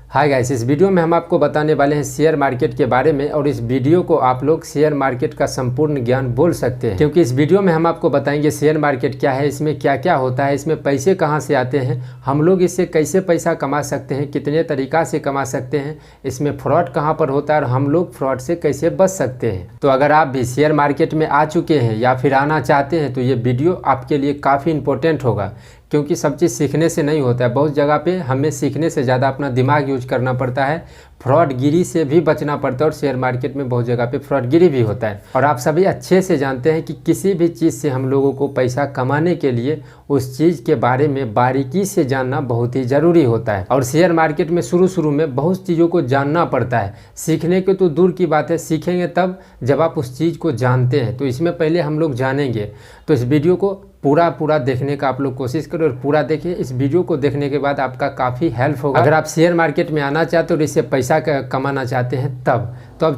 Hi guys, इस video में हम आपको बताने वाले हैं शेयर मार्केट के बारे में। और इस वीडियो को आप लोग शेयर मार्केट का संपूर्ण ज्ञान बोल सकते हैं, क्योंकि इस वीडियो में हम आपको बताएंगे शेयर मार्केट क्या है, इसमें क्या क्या होता है, इसमें पैसे कहां से आते हैं, हम लोग इससे कैसे पैसा कमा सकते हैं, कितने तरीका से कमा सकते हैं, इसमें फ्रॉड कहां पर होता है और हम लोग फ्रॉड से कैसे बच सकते हैं। तो अगर आप भी शेयर मार्केट में आ चुके हैं या फिर आना चाहते हैं तो ये वीडियो आपके लिए काफ़ी इंपॉर्टेंट होगा, क्योंकि सब चीज़ सीखने से नहीं होता है। बहुत जगह पे हमें सीखने से ज़्यादा अपना दिमाग यूज करना पड़ता है, फ्रॉडगिरी से भी बचना पड़ता है और शेयर मार्केट में बहुत जगह पे फ्रॉडगिरी भी होता है। और आप सभी अच्छे से जानते हैं कि किसी भी चीज़ से हम लोगों को पैसा कमाने के लिए उस चीज़ के बारे में बारीकी से जानना बहुत ही ज़रूरी होता है। और शेयर मार्केट में शुरू में बहुत चीज़ों को जानना पड़ता है, सीखने के तो दूर की बात है, सीखेंगे तब जब आप उस चीज़ को जानते हैं। तो इसमें पहले हम लोग जानेंगे। तो इस वीडियो को पूरा देखने का आप लोग कोशिश करो और पूरा देखिए। इस वीडियो को देखने के बाद आपका काफ़ी हेल्प होगा अगर आप शेयर मार्केट में आना चाहते हो और इससे पैसा कमाना चाहते हैं तब। तो अब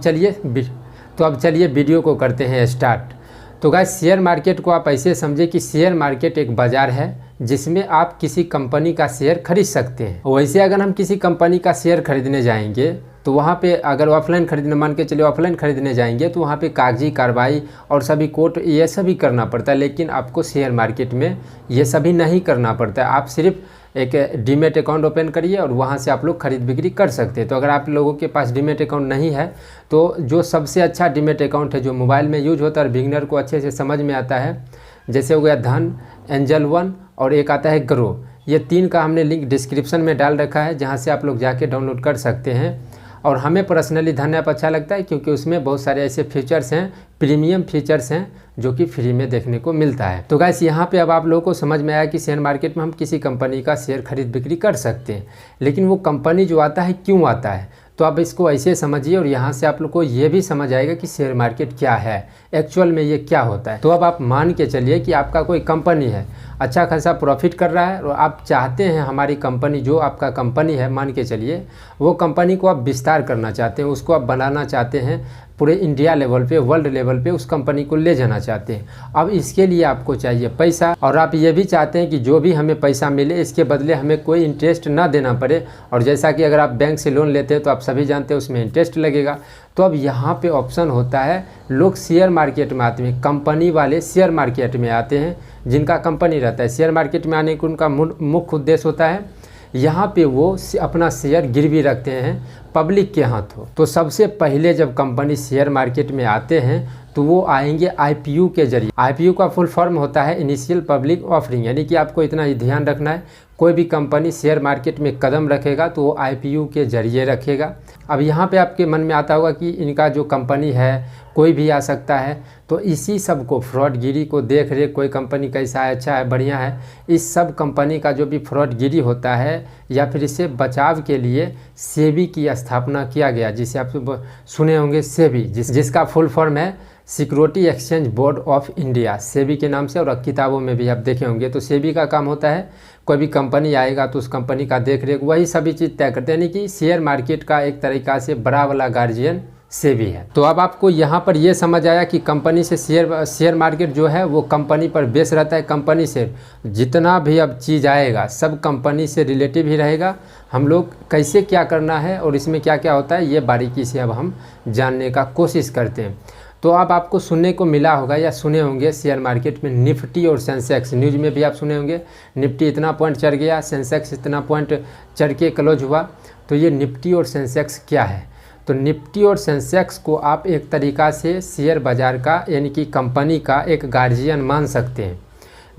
चलिए वीडियो को करते हैं स्टार्ट। तो गाइस, शेयर मार्केट को आप ऐसे समझे कि शेयर मार्केट एक बाज़ार है जिसमें आप किसी कंपनी का शेयर खरीद सकते हैं। वैसे अगर हम किसी कंपनी का शेयर खरीदने जाएंगे तो वहाँ पे अगर ऑफलाइन खरीदने, मान के चलिए ऑफलाइन खरीदने जाएंगे तो वहाँ पे कागजी कार्रवाई और सभी कोर्ट ये सभी करना पड़ता है। लेकिन आपको शेयर मार्केट में ये सभी नहीं करना पड़ता है। आप सिर्फ एक डीमेट अकाउंट ओपन करिए और वहाँ से आप लोग खरीद बिक्री कर सकते हैं। तो अगर आप लोगों के पास डीमेट अकाउंट नहीं है तो जो सबसे अच्छा डीमेट अकाउंट है जो मोबाइल में यूज होता है और बिगिनर को अच्छे से समझ में आता है, जैसे हो गया धन, एंजल वन और एक आता है ग्रो। ये तीन का हमने लिंक डिस्क्रिप्शन में डाल रखा है, जहाँ से आप लोग जाके डाउनलोड कर सकते हैं। और हमें पर्सनली धन ऐप अच्छा लगता है क्योंकि उसमें बहुत सारे ऐसे फीचर्स हैं, प्रीमियम फीचर्स हैं जो कि फ्री में देखने को मिलता है। तो गाइस, यहाँ पे अब आप लोगों को समझ में आया कि शेयर मार्केट में हम किसी कंपनी का शेयर खरीद बिक्री कर सकते हैं। लेकिन वो कंपनी जो आता है क्यों आता है, तो आप इसको ऐसे समझिए और यहाँ से आप लोग को ये भी समझ आएगा कि शेयर मार्केट क्या है, एक्चुअल में ये क्या होता है। तो अब आप मान के चलिए कि आपका कोई कंपनी है, अच्छा खासा प्रॉफिट कर रहा है और आप चाहते हैं हमारी कंपनी, जो आपका कंपनी है मान के चलिए, वो कंपनी को आप विस्तार करना चाहते हैं, उसको आप बनाना चाहते हैं, पूरे इंडिया लेवल पे, वर्ल्ड लेवल पे उस कंपनी को ले जाना चाहते हैं। अब इसके लिए आपको चाहिए पैसा, और आप ये भी चाहते हैं कि जो भी हमें पैसा मिले इसके बदले हमें कोई इंटरेस्ट ना देना पड़े। और जैसा कि अगर आप बैंक से लोन लेते हैं तो आप सभी जानते हैं उसमें इंटरेस्ट लगेगा। तो अब यहाँ पे ऑप्शन होता है, लोग शेयर मार्केट में आते हैं, कंपनी वाले शेयर मार्केट में आते हैं जिनका कंपनी रहता है। शेयर मार्केट में आने का उनका मुख्य उद्देश्य होता है यहाँ पे वो अपना शेयर गिरवी रखते हैं पब्लिक के हाथों। तो सबसे पहले जब कंपनी शेयर मार्केट में आते हैं तो वो आएंगे आईपीओ के जरिए। आईपीओ का फुल फॉर्म होता है इनिशियल पब्लिक ऑफरिंग, यानी कि आपको इतना ही ध्यान रखना है, कोई भी कंपनी शेयर मार्केट में कदम रखेगा तो वो आईपीओ के जरिए रखेगा। अब यहाँ पे आपके मन में आता होगा कि इनका जो कंपनी है कोई भी आ सकता है, तो इसी सब को, फ्रॉडगिरी को देख रेख, कोई कंपनी कैसा है, अच्छा है, बढ़िया है, इस सब कंपनी का जो भी फ्रॉडगिरी होता है या फिर इससे बचाव के लिए सेबी की स्थापना किया गया, जिसे आप सुने होंगे सेबी, जिसका फुल फॉर्म है security exchange board of India, SEBI के नाम से। और किताबों में भी आप देखे होंगे। तो सेबी का काम होता है कोई भी कंपनी आएगा तो उस कंपनी का देख रेख, वही सभी चीज़ तय करते हैं, यानी कि शेयर मार्केट का एक तरीका से बड़ा वाला गार्जियन सेबी है। तो अब आपको यहाँ पर ये समझ आया कि कंपनी से शेयर मार्केट जो है वो कंपनी पर बेस रहता है। कंपनी से जितना भी अब चीज़ आएगा सब कंपनी से रिलेटिव ही रहेगा। हम लोग कैसे क्या करना है और इसमें क्या क्या होता है ये बारीकी से अब हम जानने का कोशिश करते हैं। तो अब आपको सुनने को मिला होगा या सुने होंगे शेयर मार्केट में निफ्टी और सेंसेक्स, न्यूज़ में भी आप सुने होंगे, निफ्टी इतना पॉइंट चढ़ गया, सेंसेक्स इतना पॉइंट चढ़ के क्लोज हुआ। तो ये निफ्टी और सेंसेक्स क्या है, तो निफ्टी और सेंसेक्स को आप एक तरीक़ा से शेयर बाज़ार का, यानी कि कंपनी का एक गार्जियन मान सकते हैं।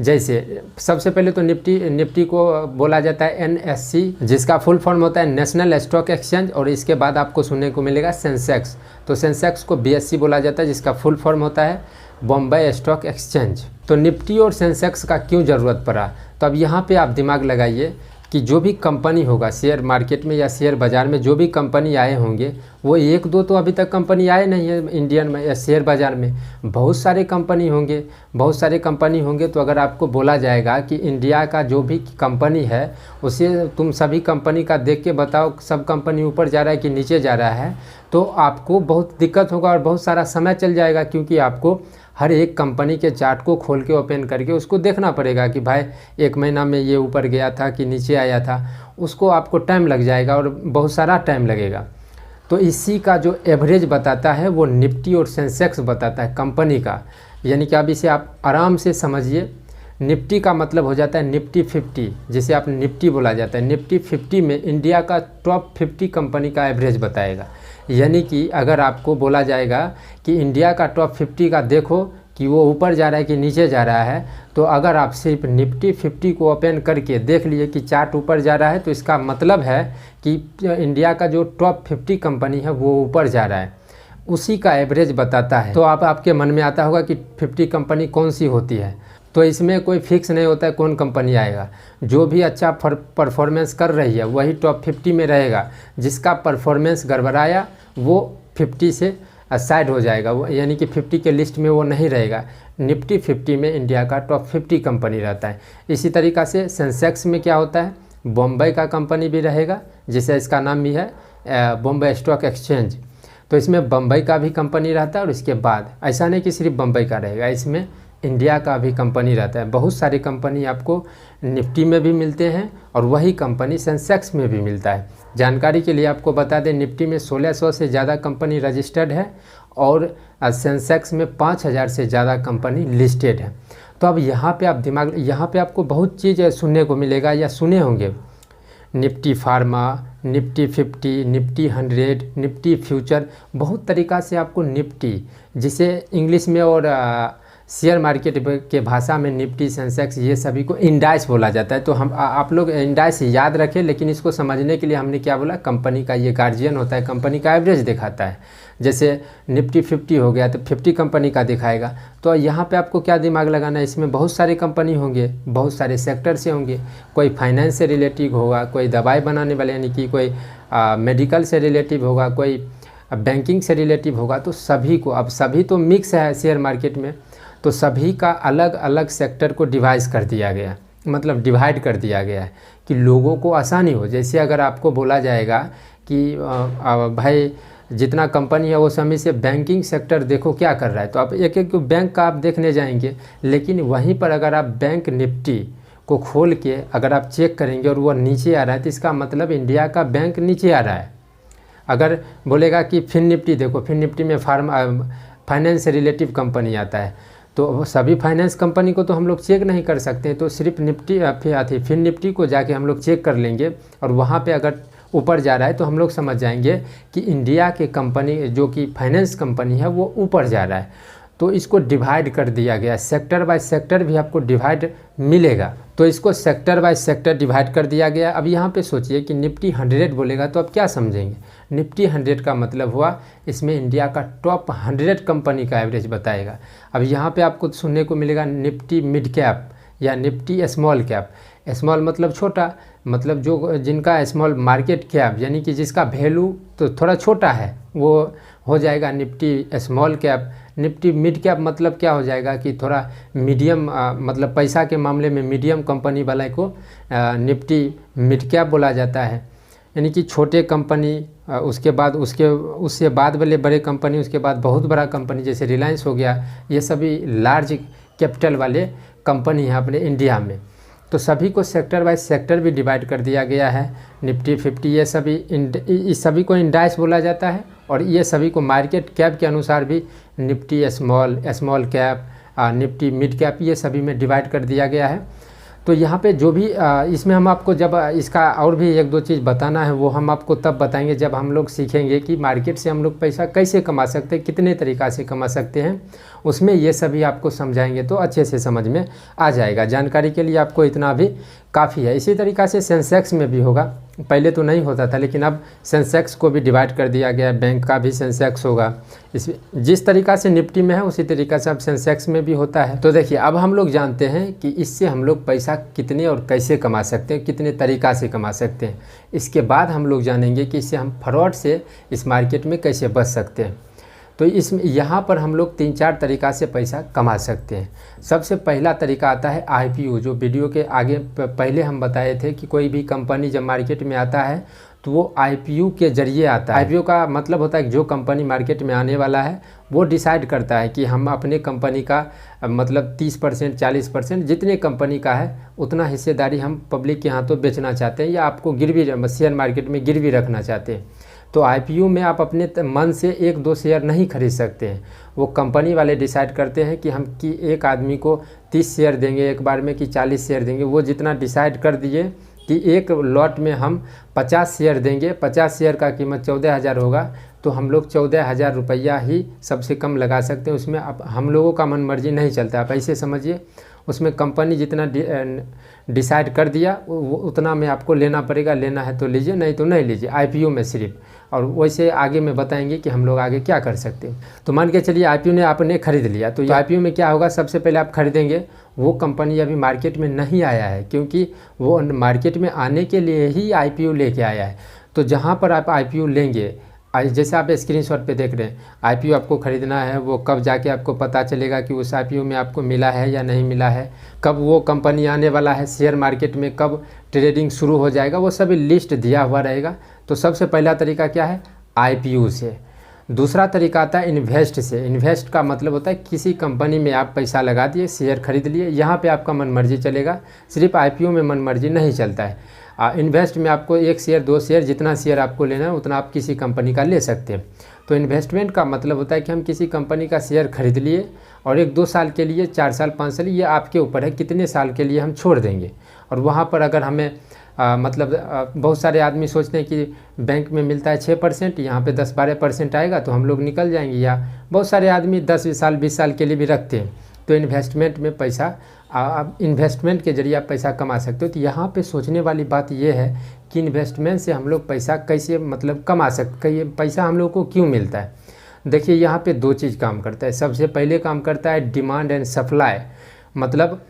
जैसे सबसे पहले तो निफ्टी को बोला जाता है एनएससी, जिसका फुल फॉर्म होता है नेशनल स्टॉक एक्सचेंज। और इसके बाद आपको सुनने को मिलेगा सेंसेक्स, तो सेंसेक्स को बीएससी बोला जाता है, जिसका फुल फॉर्म होता है बॉम्बे स्टॉक एक्सचेंज। तो निफ्टी और सेंसेक्स का क्यों ज़रूरत पड़ा, तो अब यहाँ पे आप दिमाग लगाइए कि जो भी कंपनी होगा शेयर मार्केट में या शेयर बाज़ार में, जो भी कंपनी आए होंगे वो एक दो तो अभी तक कंपनी आए नहीं है इंडियन में या शेयर बाज़ार में, बहुत सारे कंपनी होंगे, बहुत सारे कंपनी होंगे। तो अगर आपको बोला जाएगा कि इंडिया का जो भी कंपनी है उसे तुम सभी कंपनी का देख के बताओ सब कंपनी ऊपर जा रहा है कि नीचे जा रहा है, तो आपको बहुत दिक्कत होगा और बहुत सारा समय चल जाएगा, क्योंकि आपको हर एक कंपनी के चार्ट को खोल के ओपन करके उसको देखना पड़ेगा कि भाई एक महीना में ये ऊपर गया था कि नीचे आया था। उसको आपको टाइम लग जाएगा और बहुत सारा टाइम लगेगा। तो इसी का जो एवरेज बताता है वो निफ्टी और सेंसेक्स बताता है कंपनी का। यानी कि अब इसे आप आराम से समझिए। निफ्टी का मतलब हो जाता है निफ्टी 50, जिसे आप निफ्टी बोला जाता है। निफ्टी 50 में इंडिया का टॉप 50 कंपनी का एवरेज बताएगा। यानी कि अगर आपको बोला जाएगा कि इंडिया का टॉप 50 का देखो कि वो ऊपर जा रहा है कि नीचे जा रहा है, तो अगर आप सिर्फ निफ्टी 50 को ओपन करके देख लिए कि चार्ट ऊपर जा रहा है, तो इसका मतलब है कि इंडिया का जो टॉप 50 कंपनी है वो ऊपर जा रहा है, उसी का एवरेज बताता है। तो आपके मन में आता होगा कि 50 कंपनी कौन सी होती है। तो इसमें कोई फिक्स नहीं होता है कौन कंपनी आएगा। जो भी अच्छा परफॉर्मेंस कर रही है वही टॉप 50 में रहेगा। जिसका परफॉर्मेंस गड़बड़ाया वो 50 से साइड हो जाएगा, वो यानी कि 50 के लिस्ट में वो नहीं रहेगा। निफ्टी 50 में इंडिया का टॉप 50 कंपनी रहता है। इसी तरीक़ा से सेंसेक्स में क्या होता है, बॉम्बे का कंपनी भी रहेगा, जिसे इसका नाम भी है बॉम्बे स्टॉक एक्सचेंज। तो इसमें बम्बई का भी कंपनी रहता है और इसके बाद ऐसा नहीं कि सिर्फ बम्बई का रहेगा, इसमें इंडिया का भी कंपनी रहता है। बहुत सारी कंपनी आपको निफ्टी में भी मिलते हैं और वही कंपनी सेंसेक्स में भी मिलता है। जानकारी के लिए आपको बता दें, निफ्टी में 1600 से ज़्यादा कंपनी रजिस्टर्ड है और सेंसेक्स में 5000 से ज़्यादा कंपनी लिस्टेड है। तो अब यहाँ पे आपको बहुत चीज़ सुनने को मिलेगा या सुने होंगे। Nifty pharma, Nifty 50, Nifty 100, Nifty future, बहुत तरीक़ा से आपको निफ्टी, जिसे इंग्लिश में और शेयर मार्केट के भाषा में निफ्टी, सेंसेक्स, ये सभी को इंडाइस बोला जाता है। तो हम आप लोग इंडाइस याद रखें, लेकिन इसको समझने के लिए हमने क्या बोला, कंपनी का ये गार्जियन होता है, कंपनी का एवरेज दिखाता है। जैसे निफ्टी 50 हो गया तो 50 कंपनी का दिखाएगा। तो यहाँ पे आपको क्या दिमाग लगाना है, इसमें बहुत सारे कंपनी होंगे, बहुत सारे सेक्टर से होंगे। कोई फाइनेंस से रिलेटिव होगा, कोई दवाई बनाने वाले यानी कि कोई मेडिकल से रिलेटिव होगा, कोई बैंकिंग से रिलेटिव होगा। तो सभी को, अब सभी तो मिक्स है शेयर मार्केट में, तो सभी का अलग अलग सेक्टर को डिवाइड कर दिया गया, मतलब डिवाइड कर दिया गया है कि लोगों को आसानी हो। जैसे अगर आपको बोला जाएगा कि भाई जितना कंपनी है वो सभी से बैंकिंग सेक्टर देखो क्या कर रहा है, तो आप एक एक बैंक का आप देखने जाएंगे। लेकिन वहीं पर अगर आप बैंक निफ्टी को खोल के अगर आप चेक करेंगे और वो नीचे आ रहा है, तो इसका मतलब इंडिया का बैंक नीचे आ रहा है। अगर बोलेगा कि फिन निफ्टी देखो, फिन निफ्टी में फाइनेंस से रिलेटिव कंपनी आता है, तो सभी फाइनेंस कंपनी को तो हम लोग चेक नहीं कर सकते। तो सिर्फ निफ्टी फिन निफ्टी को जाके हम लोग चेक कर लेंगे और वहाँ पे अगर ऊपर जा रहा है तो हम लोग समझ जाएंगे कि इंडिया के कंपनी जो कि फाइनेंस कंपनी है वो ऊपर जा रहा है। तो इसको डिवाइड कर दिया गया, सेक्टर बाय सेक्टर भी आपको डिवाइड मिलेगा। तो इसको सेक्टर बाय सेक्टर डिवाइड कर दिया गया। अब यहाँ पे सोचिए कि निफ्टी 100 बोलेगा तो आप क्या समझेंगे। निफ्टी 100 का मतलब हुआ इसमें इंडिया का टॉप 100 कंपनी का एवरेज बताएगा। अब यहाँ पे आपको सुनने को मिलेगा निफ्टी मिड कैप या निफ्टी स्मॉल कैप। स्मॉल मतलब छोटा, मतलब जो जिनका स्मॉल मार्केट कैप यानी कि जिसका वैल्यू तो थोड़ा छोटा है वो हो जाएगा Nifty small cap. Nifty mid cap मतलब क्या हो जाएगा कि थोड़ा मीडियम, मतलब पैसा के मामले में मीडियम कंपनी वाले को निफ्टी मिड कैप बोला जाता है। यानी कि छोटे कंपनी, उसके बाद उससे बाद वाले बड़े कंपनी, उसके बाद बहुत बड़ा कंपनी जैसे रिलायंस हो गया, ये सभी लार्ज कैपिटल वाले कंपनी हैं अपने इंडिया में। तो सभी को सेक्टर बाय सेक्टर भी डिवाइड कर दिया गया है। निफ्टी 50 ये सभी इस सभी को इंडाइस बोला जाता है और ये सभी को मार्केट कैप के अनुसार भी Nifty small cap, Nifty mid cap, ये सभी में डिवाइड कर दिया गया है। तो यहाँ पे जो भी इसमें हम आपको जब इसका और भी एक दो चीज़ बताना है वो हम आपको तब बताएंगे जब हम लोग सीखेंगे कि मार्केट से हम लोग पैसा कैसे कमा सकते हैं, कितने तरीक़ा से कमा सकते हैं, उसमें ये सभी आपको समझाएंगे तो अच्छे से समझ में आ जाएगा। जानकारी के लिए आपको इतना भी काफ़ी है। इसी तरीक़ा से सेंसेक्स में भी होगा। पहले तो नहीं होता था, लेकिन अब सेंसेक्स को भी डिवाइड कर दिया गया है, बैंक का भी सेंसेक्स होगा। इस जिस तरीक़ा से निफ्टी में है उसी तरीक़ा से अब सेंसेक्स में भी होता है। तो देखिए अब हम लोग जानते हैं कि इससे हम लोग पैसा कितने और कैसे कमा सकते हैं, कितने तरीक़ा से कमा सकते हैं। इसके बाद हम लोग जानेंगे कि इससे हम फ्रॉड से इस मार्केट में कैसे बच सकते हैं। तो इसमें यहाँ पर हम लोग 3-4 तरीक़ा से पैसा कमा सकते हैं। सबसे पहला तरीका आता है IPO, जो वीडियो के आगे पहले हम बताए थे कि कोई भी कंपनी जब मार्केट में आता है तो वो IPO के ज़रिए आता है। IPO का मतलब होता है कि जो कंपनी मार्केट में आने वाला है वो डिसाइड करता है कि हम अपने कंपनी का मतलब 30% 40% जितने कंपनी का है उतना हिस्सेदारी हम पब्लिक के हाथों बेचना चाहते हैं या आपको गिरवी शेयर मार्केट में गिरवी रखना चाहते हैं। तो IPO में आप अपने मन से 1-2 शेयर नहीं खरीद सकते हैं। वो कंपनी वाले डिसाइड करते हैं कि हम एक आदमी को 30 शेयर देंगे एक बार में कि 40 शेयर देंगे। वो जितना डिसाइड कर दिए कि एक लॉट में हम 50 शेयर देंगे, 50 शेयर का कीमत 14,000 होगा, तो हम लोग 14,000 रुपया ही सबसे कम लगा सकते हैं। उसमें अब हम लोगों का मन मर्जी नहीं चलता। आप ऐसे समझिए, उसमें कंपनी जितना डिसाइड कर दिया वो उतना में आपको लेना पड़ेगा। लेना है तो लीजिए, नहीं तो नहीं लीजिए, IPO में सिर्फ। और वैसे आगे में बताएंगे कि हम लोग आगे क्या कर सकते हैं। तो मान के चलिए IPO ने आपने ख़रीद लिया, तो IPO में क्या होगा, सबसे पहले आप खरीदेंगे, वो कंपनी अभी मार्केट में नहीं आया है, क्योंकि वो मार्केट में आने के लिए ही IPO लेके आया है। तो जहाँ पर आप IPO लेंगे, जैसे आप स्क्रीनशॉट पे देख रहे हैं, IPO आपको ख़रीदना है, वो कब जाके आपको पता चलेगा कि उस IPO में आपको मिला है या नहीं मिला है, कब वो कंपनी आने वाला है, शेयर मार्केट में कब ट्रेडिंग शुरू हो जाएगा, वो सभी लिस्ट दिया हुआ रहेगा। तो सबसे पहला तरीका क्या है, IPO से। दूसरा तरीका आता है इन्वेस्ट से। इन्वेस्ट का मतलब होता है किसी कंपनी में आप पैसा लगा दिए, शेयर खरीद लिए, यहाँ पे आपका मन मर्जी चलेगा। सिर्फ IPO में मन मर्जी नहीं चलता है। इन्वेस्ट में आपको 1 शेयर 2 शेयर जितना शेयर आपको लेना है उतना आप किसी कंपनी का ले सकते हैं। तो इन्वेस्टमेंट का मतलब होता है कि हम किसी कंपनी का शेयर खरीद लिए और 1-2 साल के लिए, 4 साल 5 साल, ये आपके ऊपर है कितने साल के लिए हम छोड़ देंगे। और वहाँ पर अगर हमें बहुत सारे आदमी सोचते हैं कि बैंक में मिलता है 6%, यहाँ पे 10-12% आएगा तो हम लोग निकल जाएंगे, या बहुत सारे आदमी 10 साल 20 साल के लिए भी रखते हैं। तो इन्वेस्टमेंट में पैसा, आप इन्वेस्टमेंट के जरिए आप पैसा कमा सकते हो। तो यहाँ पे सोचने वाली बात ये है कि इन्वेस्टमेंट से हम लोग पैसा कैसे मतलब कमा सकते, ये पैसा हम लोग को क्यों मिलता है। देखिए यहाँ पे 2 चीज़ काम करता है। सबसे पहले काम करता है डिमांड एंड सप्लाई, मतलब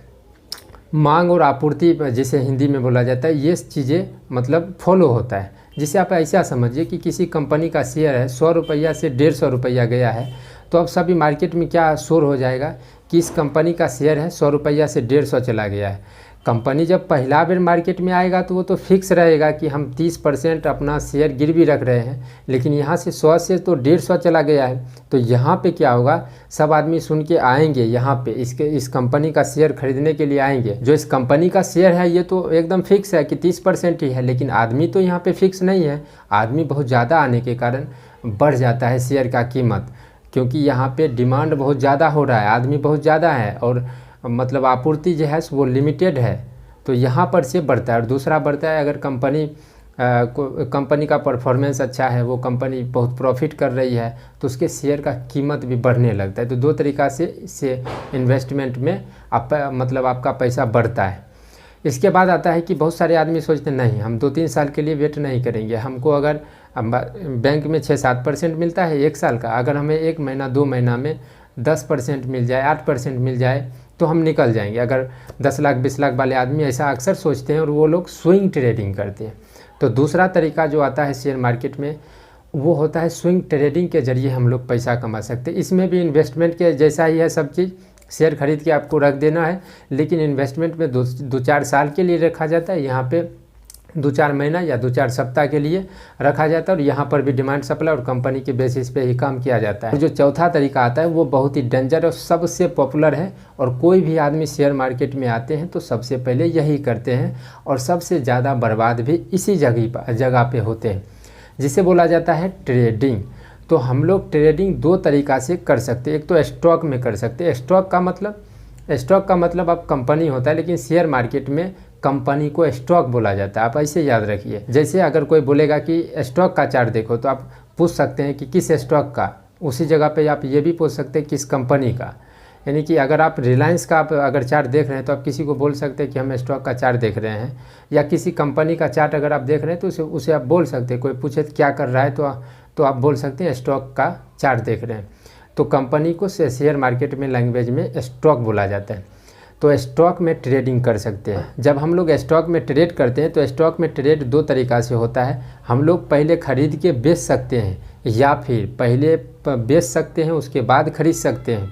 मांग और आपूर्ति, जिसे हिंदी में बोला जाता है, ये चीज़ें मतलब फॉलो होता है। जिसे आप ऐसा समझिए कि किसी कंपनी का शेयर है 100 रुपया से 150 रुपया गया है, तो अब सभी मार्केट में क्या शोर हो जाएगा कि इस कंपनी का शेयर है 100 रुपया से 150 चला गया है। कंपनी जब पहला बार मार्केट में आएगा तो वो तो फिक्स रहेगा कि हम 30% अपना शेयर गिरवी रख रहे हैं, लेकिन यहाँ से 100 से तो 150 चला गया है। तो यहाँ पे क्या होगा, सब आदमी सुन के आएंगे यहाँ पे, इस कंपनी का शेयर खरीदने के लिए आएंगे। जो इस कंपनी का शेयर है ये तो एकदम फिक्स है कि 30% ही है, लेकिन आदमी तो यहाँ पे फिक्स नहीं है। आदमी बहुत ज़्यादा आने के कारण बढ़ जाता है शेयर का कीमत, क्योंकि यहाँ पे डिमांड बहुत ज़्यादा हो रहा है, आदमी बहुत ज़्यादा है और मतलब आपूर्ति जो है वो लिमिटेड है, तो यहाँ पर से बढ़ता है। और दूसरा बढ़ता है अगर कंपनी का परफॉर्मेंस अच्छा है, वो कंपनी बहुत प्रॉफिट कर रही है, तो उसके शेयर का कीमत भी बढ़ने लगता है। तो 2 तरीक़ा से इन्वेस्टमेंट में मतलब आपका पैसा बढ़ता है। इसके बाद आता है कि बहुत सारे आदमी सोचते हैं नहीं, हम 2-3 साल के लिए वेट नहीं करेंगे, हमको अगर बैंक में 6-7% मिलता है 1 साल का, अगर हमें 1 महीना 2 महीना में 10% मिल जाए, 8% मिल जाए तो हम निकल जाएंगे। अगर 10 लाख 20 लाख वाले आदमी ऐसा अक्सर सोचते हैं और वो लोग स्विंग ट्रेडिंग करते हैं। तो दूसरा तरीका जो आता है शेयर मार्केट में वो होता है स्विंग ट्रेडिंग के जरिए हम लोग पैसा कमा सकते हैं। इसमें भी इन्वेस्टमेंट के जैसा ही है सब चीज़, शेयर खरीद के आपको रख देना है, लेकिन इन्वेस्टमेंट में 2-4 साल के लिए रखा जाता है, यहाँ पे 2-4 महीना या 2-4 सप्ताह के लिए रखा जाता है। और यहाँ पर भी डिमांड सप्लाई और कंपनी के बेसिस पे ही काम किया जाता है। जो चौथा तरीका आता है वो बहुत ही डेंजर और सबसे पॉपुलर है, और कोई भी आदमी शेयर मार्केट में आते हैं तो सबसे पहले यही करते हैं, और सबसे ज़्यादा बर्बाद भी इसी जगह पे होते हैं, जिसे बोला जाता है ट्रेडिंग। तो हम लोग ट्रेडिंग 2 तरीक़ा से कर सकते हैं। एक तो स्टॉक में कर सकते हैं। स्टॉक का मतलब अब कंपनी होता है, लेकिन शेयर मार्केट में कंपनी को स्टॉक बोला जाता है। आप ऐसे याद रखिए, जैसे अगर कोई बोलेगा कि स्टॉक का चार्ट देखो, तो आप पूछ सकते हैं कि किस स्टॉक का, उसी जगह पे आप ये भी पूछ सकते हैं किस कंपनी का। यानी कि अगर आप रिलायंस का आप अगर चार्ट देख रहे हैं तो आप किसी को बोल सकते हैं कि हम स्टॉक का चार्ट देख रहे हैं, या किसी कंपनी का चार्ट अगर आप देख रहे हैं तो उसे आप बोल सकते हैं। कोई पूछे क्या कर रहा है तो आप बोल सकते हैं स्टॉक का चार्ट देख रहे हैं। तो कंपनी को शेयर मार्केट में लैंग्वेज में स्टॉक बोला जाता है। तो स्टॉक में ट्रेडिंग कर सकते हैं। जब हम लोग स्टॉक में ट्रेड करते हैं तो स्टॉक में ट्रेड दो तरीक़ा से होता है। हम लोग पहले ख़रीद के बेच सकते हैं, या फिर पहले बेच सकते हैं उसके बाद ख़रीद सकते हैं।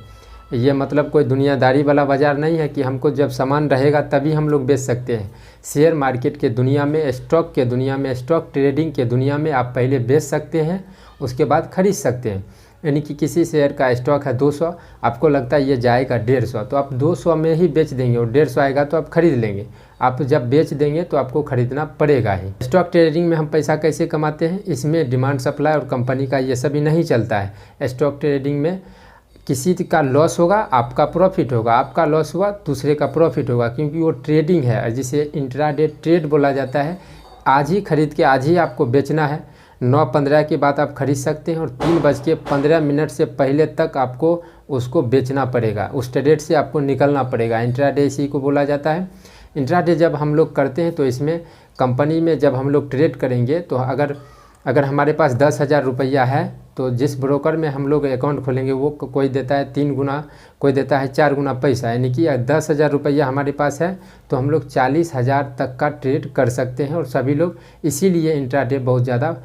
ये मतलब कोई दुनियादारी वाला बाज़ार नहीं है कि हमको जब सामान रहेगा तभी हम लोग बेच सकते हैं। शेयर मार्केट के दुनिया में, स्टॉक के दुनिया में, स्टॉक ट्रेडिंग के दुनिया में आप पहले बेच सकते हैं उसके बाद ख़रीद सकते हैं। यानी कि किसी शेयर का स्टॉक है 200, आपको लगता है ये जाएगा 150, तो आप 200 में ही बेच देंगे और 150 आएगा तो आप ख़रीद लेंगे। आप जब बेच देंगे तो आपको ख़रीदना पड़ेगा ही। स्टॉक ट्रेडिंग में हम पैसा कैसे कमाते हैं, इसमें डिमांड सप्लाई और कंपनी का ये सभी नहीं चलता है। स्टॉक ट्रेडिंग में किसी का लॉस होगा, आपका प्रॉफिट होगा, आपका लॉस हुआ दूसरे का प्रॉफिट होगा, क्योंकि वो ट्रेडिंग है जिसे इंट्राडे ट्रेड बोला जाता है। आज ही खरीद के आज ही आपको बेचना है। 9:15 के बाद आप खरीद सकते हैं और 3:15 से पहले तक आपको उसको बेचना पड़ेगा। उस ट्रेड से आपको निकलना पड़ेगा। इंट्राडे इसी को बोला जाता है। इंट्राडे जब हम लोग करते हैं तो इसमें कंपनी में जब हम लोग ट्रेड करेंगे तो अगर हमारे पास 10,000 रुपया है तो जिस ब्रोकर में हम लोग अकाउंट खोलेंगे वो कोई देता है 3 गुना, कोई देता है 4 गुना पैसा। यानी कि 10,000 रुपया हमारे पास है तो हम लोग 40,000 तक का ट्रेड कर सकते हैं। और सभी लोग इसीलिए इंट्राडे बहुत ज़्यादा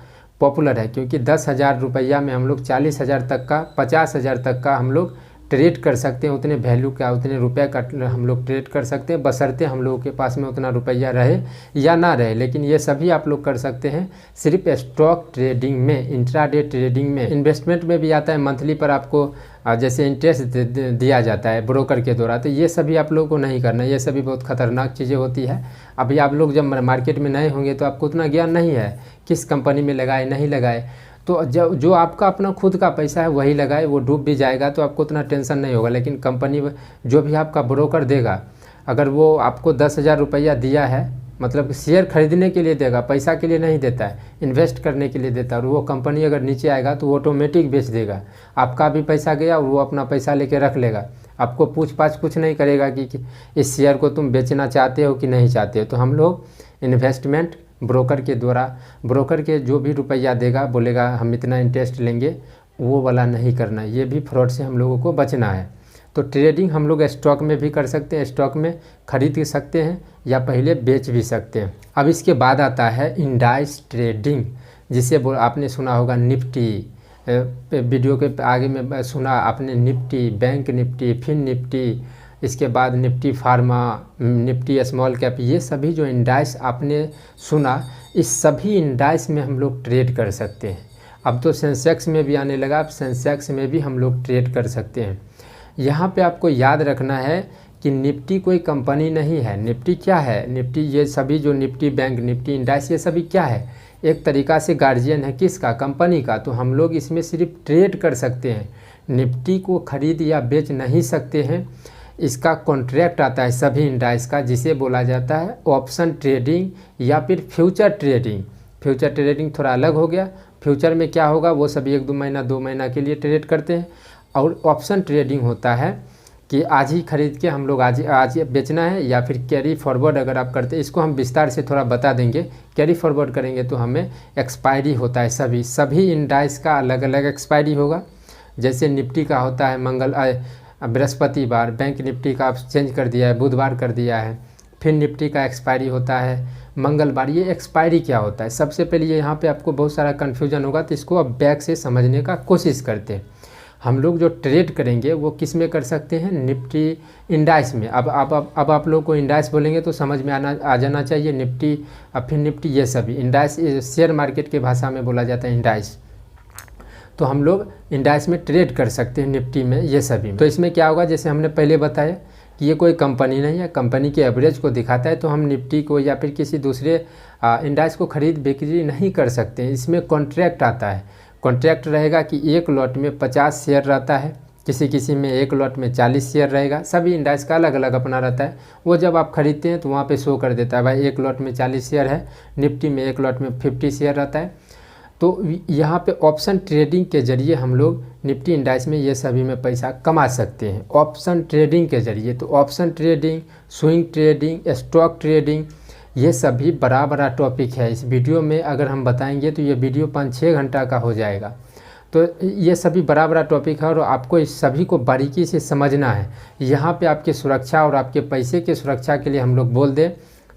पॉपुलर है, क्योंकि 10,000 रुपया में हम लोग 40,000 तक का, 50,000 तक का हम लोग ट्रेड कर सकते हैं। उतने वैल्यू का, उतने रुपये का हम लोग ट्रेड कर सकते हैं, बशर्ते हम लोगों के पास में उतना रुपया रहे या ना रहे। लेकिन ये सभी आप लोग कर सकते हैं सिर्फ स्टॉक ट्रेडिंग में। इंट्राडे ट्रेडिंग में इन्वेस्टमेंट में भी आता है, मंथली पर आपको जैसे इंटरेस्ट दिया जाता है ब्रोकर के द्वारा। तो ये सभी आप लोगों को नहीं करना, ये सभी बहुत ख़तरनाक चीज़ें होती है। अभी आप लोग जब मार्केट में नए होंगे तो आपको उतना ज्ञान नहीं है किस कंपनी में लगाए नहीं लगाए। तो जो आपका अपना खुद का पैसा है वही लगाए, वो डूब भी जाएगा तो आपको उतना टेंशन नहीं होगा। लेकिन कंपनी जो भी आपका ब्रोकर देगा, अगर वो आपको 10,000 रुपया दिया है, मतलब शेयर खरीदने के लिए देगा, पैसा के लिए नहीं देता है, इन्वेस्ट करने के लिए देता है, और वो कंपनी अगर नीचे आएगा तो वो ऑटोमेटिक बेच देगा। आपका भी पैसा गया और वो अपना पैसा लेके रख लेगा। आपको पूछ पाछ कुछ नहीं करेगा कि इस शेयर को तुम बेचना चाहते हो कि नहीं चाहते हो। तो हम लोग इन्वेस्टमेंट ब्रोकर के द्वारा, ब्रोकर के जो भी रुपया देगा बोलेगा हम इतना इंटरेस्ट लेंगे, वो वाला नहीं करना। ये भी फ्रॉड से हम लोगों को बचना है। तो ट्रेडिंग हम लोग स्टॉक में भी कर सकते हैं, स्टॉक में खरीद सकते हैं या पहले बेच भी सकते हैं। अब इसके बाद आता है इंडाइस ट्रेडिंग, जिसे आपने सुना होगा निफ्टी। वीडियो के आगे में सुना आपने Nifty, bank Nifty, fin Nifty, इसके बाद Nifty pharma, Nifty small cap, ये सभी जो इंडाइस आपने सुना, इस सभी इंडाइस में हम लोग ट्रेड कर सकते हैं। अब तो सेंसेक्स में भी आने लगा, अब सेंसेक्स में भी हम लोग ट्रेड कर सकते हैं। यहाँ पे आपको याद रखना है कि निफ्टी कोई कंपनी नहीं है। निफ्टी क्या है, निफ्टी ये सभी जो निफ्टी, बैंक निफ्टी, इंडाइस, ये सभी क्या है, एक तरीक़ा से गार्जियन है किसका, कंपनी का। तो हम लोग इसमें सिर्फ ट्रेड कर सकते हैं, निफ्टी को खरीद या बेच नहीं सकते हैं। इसका कॉन्ट्रैक्ट आता है सभी इंडाइस का, जिसे बोला जाता है ऑप्शन ट्रेडिंग या फिर फ्यूचर ट्रेडिंग। फ्यूचर ट्रेडिंग थोड़ा अलग हो गया। फ्यूचर में क्या होगा वो सभी 1-2 महीना 2 महीना के लिए ट्रेड करते हैं, और ऑप्शन ट्रेडिंग होता है कि आज ही खरीद के हम लोग आज बेचना है, या फिर कैरी फॉरवर्ड अगर आप करते हैं। इसको हम विस्तार से थोड़ा बता देंगे। कैरी फॉरवर्ड करेंगे तो हमें एक्सपायरी होता है, सभी इंडाइस का अलग अलग एक्सपायरी होगा। जैसे निफ्टी का होता है बृहस्पतिवार, बैंक निफ्टी का आप चेंज कर दिया है, बुधवार कर दिया है। फिर निफ्टी का एक्सपायरी होता है मंगलवार। ये एक्सपायरी क्या होता है, सबसे पहले ये यहाँ पे आपको बहुत सारा कन्फ्यूजन होगा, तो इसको आप बैक से समझने का कोशिश करते हैं। हम लोग जो ट्रेड करेंगे वो किस में कर सकते हैं, निफ्टी इंडाइस में। अब आप लोग को इंडाइस बोलेंगे तो समझ में आ जाना चाहिए। निफ्टी, फिर निफ्टी, ये सभी इंडाइस शेयर मार्केट के भाषा में बोला जाता है इंडाइस। तो हम लोग इंडाइस में ट्रेड कर सकते हैं, निफ्टी में, ये सभी में। तो इसमें क्या होगा, जैसे हमने पहले बताया कि ये कोई कंपनी नहीं है, कंपनी के एवरेज को दिखाता है। तो हम निफ्टी को या फिर किसी दूसरे इंडाइस को खरीद बिक्री नहीं कर सकते हैं। इसमें कॉन्ट्रैक्ट आता है। कॉन्ट्रैक्ट रहेगा कि एक लॉट में 50 शेयर रहता है, किसी में एक लॉट में 40 शेयर रहेगा। सभी इंडाइस का अलग अलग अपना रहता है। वो जब आप खरीदते हैं तो वहाँ पे शो कर देता है भाई एक लॉट में 40 शेयर है, निफ्टी में एक लॉट में 50 शेयर रहता है। तो यहाँ पे ऑप्शन ट्रेडिंग के ज़रिए हम लोग निफ्टी इंडेक्स में ये सभी में पैसा कमा सकते हैं ऑप्शन ट्रेडिंग के ज़रिए। तो option trading, swing trading, stock trading, ये सभी बड़ा बड़ा टॉपिक है। इस वीडियो में अगर हम बताएंगे तो ये वीडियो 5-6 घंटा का हो जाएगा। तो ये सभी बड़ा बड़ा टॉपिक है और आपको इस सभी को बारीकी से समझना है। यहाँ पे आपकी सुरक्षा और आपके पैसे की सुरक्षा के लिए हम लोग बोल दें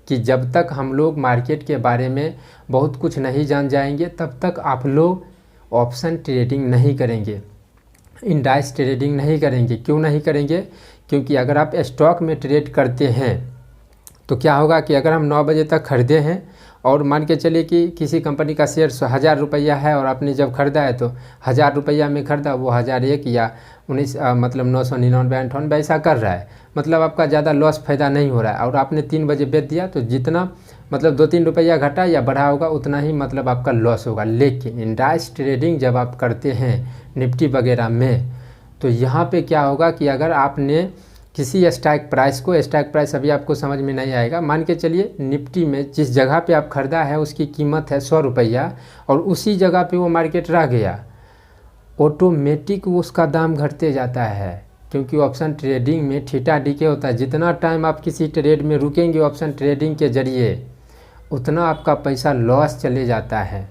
कि जब तक हम लोग मार्केट के बारे में बहुत कुछ नहीं जान जाएंगे तब तक आप लोग ऑप्शन ट्रेडिंग नहीं करेंगे, इंडेक्स ट्रेडिंग नहीं करेंगे। क्यों नहीं करेंगे? क्योंकि अगर आप स्टॉक में ट्रेड करते हैं तो क्या होगा कि अगर हम 9 बजे तक खरीदे हैं और मान के चलिए कि किसी कंपनी का शेयर 1000 रुपया है और आपने जब ख़रीदा है तो 1000 रुपया में ख़रीदा, वो 1001 या 19 मतलब 999 98 ऐसा कर रहा है, मतलब आपका ज़्यादा लॉस फ़ायदा नहीं हो रहा है। और आपने 3 बजे बेच दिया तो जितना मतलब 2-3 रुपया घटा या बढ़ा होगा उतना ही मतलब आपका लॉस होगा। लेकिन इंडेक्स ट्रेडिंग जब आप करते हैं निफ्टी वगैरह में तो यहाँ पे क्या होगा कि अगर आपने किसी स्ट्राइक प्राइस को, स्ट्राइक प्राइस अभी आपको समझ में नहीं आएगा, मान के चलिए निफ्टी में जिस जगह पे आप ख़रीदा है उसकी कीमत है 100 रुपया और उसी जगह पे वो मार्केट रह गया, ऑटोमेटिक उसका दाम घटते जाता है। क्योंकि ऑप्शन ट्रेडिंग में थीटा डीके होता है। जितना टाइम आप किसी ट्रेड में रुकेंगे ऑप्शन ट्रेडिंग के ज़रिए उतना आपका पैसा लॉस चले जाता है।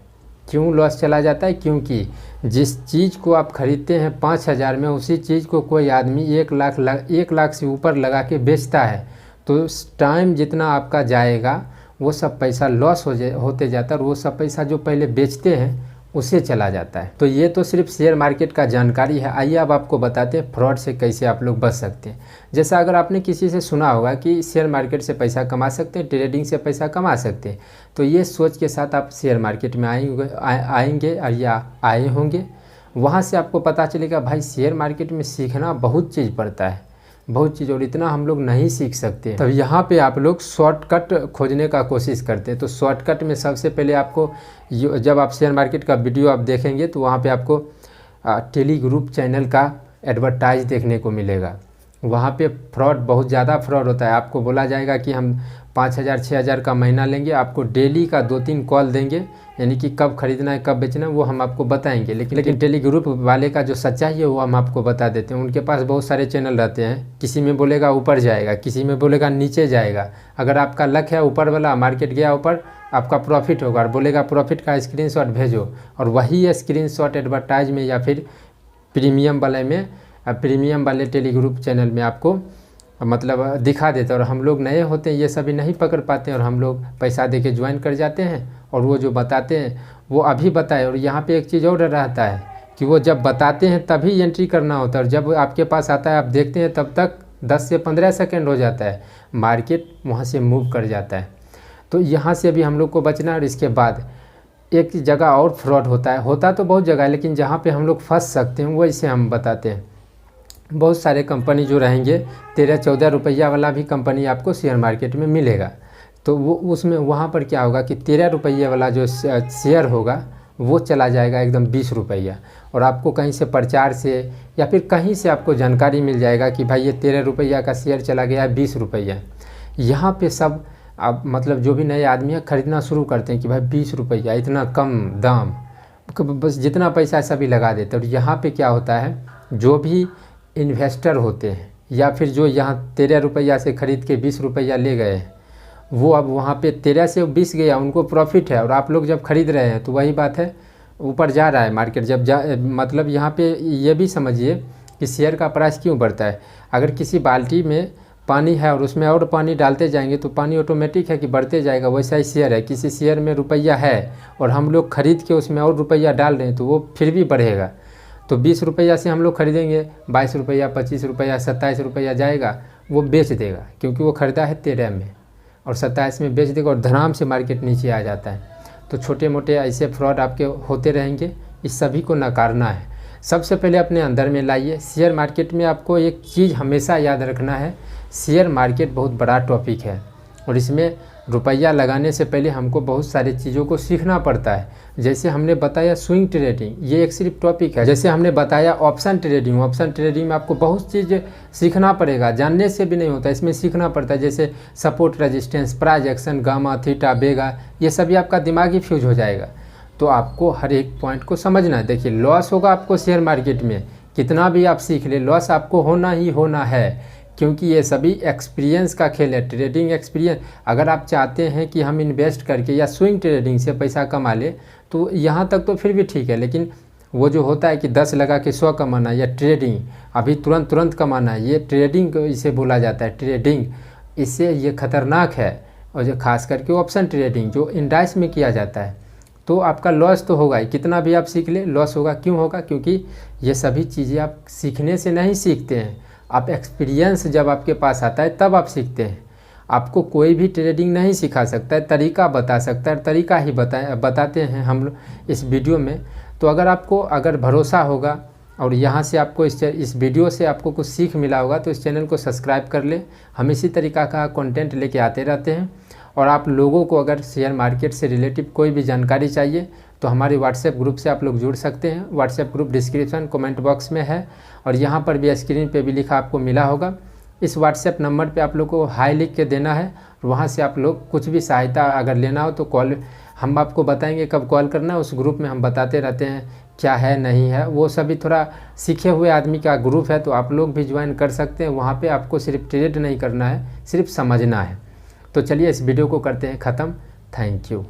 क्यों लॉस चला जाता है? क्योंकि जिस चीज़ को आप ख़रीदते हैं 5000 में उसी चीज़ को कोई आदमी 1 लाख से ऊपर लगा के बेचता है, तो टाइम जितना आपका जाएगा वो सब पैसा लॉस होते जाता है और वो सब पैसा जो पहले बेचते हैं उसे चला जाता है। तो ये तो सिर्फ शेयर मार्केट का जानकारी है। आइए अब आपको बताते हैं फ्रॉड से कैसे आप लोग बच सकते हैं। जैसा अगर आपने किसी से सुना होगा कि शेयर मार्केट से पैसा कमा सकते हैं, ट्रेडिंग से पैसा कमा सकते हैं, तो ये सोच के साथ आप शेयर मार्केट में आएंगे या आए होंगे। वहाँ से आपको पता चलेगा भाई शेयर मार्केट में सीखना बहुत चीज़ पड़ता है, बहुत चीज़, और इतना हम लोग नहीं सीख सकते। तब यहाँ पे आप लोग शॉर्टकट खोजने का कोशिश करते हैं। तो शॉर्टकट में सबसे पहले आपको जब आप शेयर मार्केट का वीडियो आप देखेंगे तो वहाँ पे आपको टेलीग्रुप चैनल का एडवर्टाइज देखने को मिलेगा। वहाँ पे फ्रॉड, बहुत ज़्यादा फ्रॉड होता है। आपको बोला जाएगा कि हम 5000-6000 का महीना लेंगे, आपको डेली का 2-3 कॉल देंगे, यानी कि कब खरीदना है कब बेचना है वो हम आपको बताएंगे। लेकिन टेलीग्रुप वाले का जो सच्चाई है वो हम आपको बता देते हैं। उनके पास बहुत सारे चैनल रहते हैं, किसी में बोलेगा ऊपर जाएगा, किसी में बोलेगा नीचे जाएगा। अगर आपका लक है ऊपर वाला, मार्केट गया ऊपर, आपका प्रॉफिट होगा और बोलेगा प्रॉफिट का स्क्रीनशॉट भेजो, और वही स्क्रीनशॉट एडवर्टाइज में या फिर प्रीमियम वाले टेलीग्रुप चैनल में आपको मतलब दिखा देता है। और हम लोग नए होते हैं, ये सभी नहीं पकड़ पाते और हम लोग पैसा दे के ज्वाइन कर जाते हैं और वो जो बताते हैं वो अभी बताए। और यहाँ पे एक चीज़ और रहता है कि वो जब बताते हैं तभी एंट्री करना होता है और जब आपके पास आता है आप देखते हैं तब तक 10 से 15 सेकेंड हो जाता है, मार्केट वहाँ से मूव कर जाता है। तो यहाँ से भी हम लोग को बचना है। और इसके बाद एक जगह और फ्रॉड होता तो बहुत जगह है, लेकिन जहाँ पे हम लोग फंस सकते हैं वो इसे हम बताते हैं। बहुत सारे कंपनी जो रहेंगे 13-14 रुपया वाला भी कंपनी आपको शेयर मार्केट में मिलेगा। तो वो उसमें वहाँ पर क्या होगा कि 13 रुपये वाला जो शेयर होगा वो चला जाएगा एकदम 20 रुपया, और आपको कहीं से प्रचार से या फिर कहीं से आपको जानकारी मिल जाएगा कि भाई ये 13 रुपया का शेयर चला गया 20 रुपया। यहाँ पे सब अब मतलब जो भी नए आदमी है ख़रीदना शुरू करते हैं कि भाई 20 रुपया इतना कम दाम, बस जितना पैसा सभी लगा देते हैं। और यहाँ पे क्या होता है, जो भी इन्वेस्टर होते हैं या फिर जो यहाँ 13 रुपया से ख़रीद के 20 रुपया ले गए वो अब वहाँ पे 13 से 20 गया, उनको प्रॉफिट है। और आप लोग जब खरीद रहे हैं तो वही बात है, ऊपर जा रहा है मार्केट मतलब यहाँ पे ये भी समझिए कि शेयर का प्राइस क्यों बढ़ता है। अगर किसी बाल्टी में पानी है और उसमें और पानी डालते जाएंगे तो पानी ऑटोमेटिक है कि बढ़ते जाएगा। वैसा ही शेयर है, किसी शेयर में रुपया है और हम लोग खरीद के उसमें और रुपया डाल रहे हैं तो वो फिर भी बढ़ेगा। तो 20 रुपया से हम लोग खरीदेंगे, 22 रुपया, 25 रुपया, 27 रुपया जाएगा, वो बेच देगा क्योंकि वो ख़रीदा है 13 में और 27 में बेच देगा और धड़ाम से मार्केट नीचे आ जाता है। तो छोटे मोटे ऐसे फ्रॉड आपके होते रहेंगे, इस सभी को नकारना है। सबसे पहले अपने अंदर में लाइए। शेयर मार्केट में आपको एक चीज़ हमेशा याद रखना है, शेयर मार्केट बहुत बड़ा टॉपिक है और इसमें रुपया लगाने से पहले हमको बहुत सारी चीज़ों को सीखना पड़ता है। जैसे हमने बताया स्विंग ट्रेडिंग, ये एक सिर्फ टॉपिक है। जैसे हमने बताया ऑप्शन ट्रेडिंग में आपको बहुत चीज़ सीखना पड़ेगा, जानने से भी नहीं होता, इसमें सीखना पड़ता है। जैसे support, resistance, price action, gamma, theta, vega, ये सभी आपका दिमागी फ्यूज हो जाएगा। तो आपको हर एक पॉइंट को समझना है। देखिए लॉस होगा आपको शेयर मार्केट में, कितना भी आप सीख ले लॉस आपको होना ही होना है, क्योंकि ये सभी एक्सपीरियंस का खेल है, ट्रेडिंग एक्सपीरियंस। अगर आप चाहते हैं कि हम इन्वेस्ट करके या स्विंग ट्रेडिंग से पैसा कमा ले तो यहाँ तक तो फिर भी ठीक है, लेकिन वो जो होता है कि 10 लगा के 100 कमाना या ट्रेडिंग अभी तुरंत कमाना, ये ट्रेडिंग इसे बोला जाता है, ट्रेडिंग। इससे ये खतरनाक है। और जो खास करके ऑप्शन ट्रेडिंग जो इंडाइस में किया जाता है, तो आपका लॉस तो होगा ही, कितना भी आप सीख ले लॉस होगा। क्यों होगा? क्योंकि ये सभी चीज़ें आप सीखने से नहीं सीखते हैं, आप एक्सपीरियंस जब आपके पास आता है तब आप सीखते हैं। आपको कोई भी ट्रेडिंग नहीं सिखा सकता है, तरीका बता सकता है, तरीका ही बताते हैं हम लोग इस वीडियो में। तो अगर भरोसा होगा और यहाँ से आपको इस वीडियो से आपको कुछ सीख मिला होगा तो इस चैनल को सब्सक्राइब कर ले। हम इसी तरीक़ा का कंटेंट लेके आते रहते हैं। और आप लोगों को अगर शेयर मार्केट से रिलेटिव कोई भी जानकारी चाहिए तो हमारे व्हाट्सएप ग्रुप से आप लोग जुड़ सकते हैं। WhatsApp group description comment box में है और यहाँ पर भी स्क्रीन पे भी लिखा आपको मिला होगा। इस व्हाट्सएप नंबर पे आप लोग को हाई लिख के देना है। वहाँ से आप लोग कुछ भी सहायता अगर लेना हो तो कॉल, हम आपको बताएंगे कब कॉल करना है। उस ग्रुप में हम बताते रहते हैं क्या है नहीं है, वो सभी थोड़ा सीखे हुए आदमी का ग्रुप है, तो आप लोग भी ज्वाइन कर सकते हैं। वहाँ पे आपको सिर्फ ट्रेड नहीं करना है, सिर्फ समझना है। तो चलिए इस वीडियो को करते हैं ख़त्म। Thank you.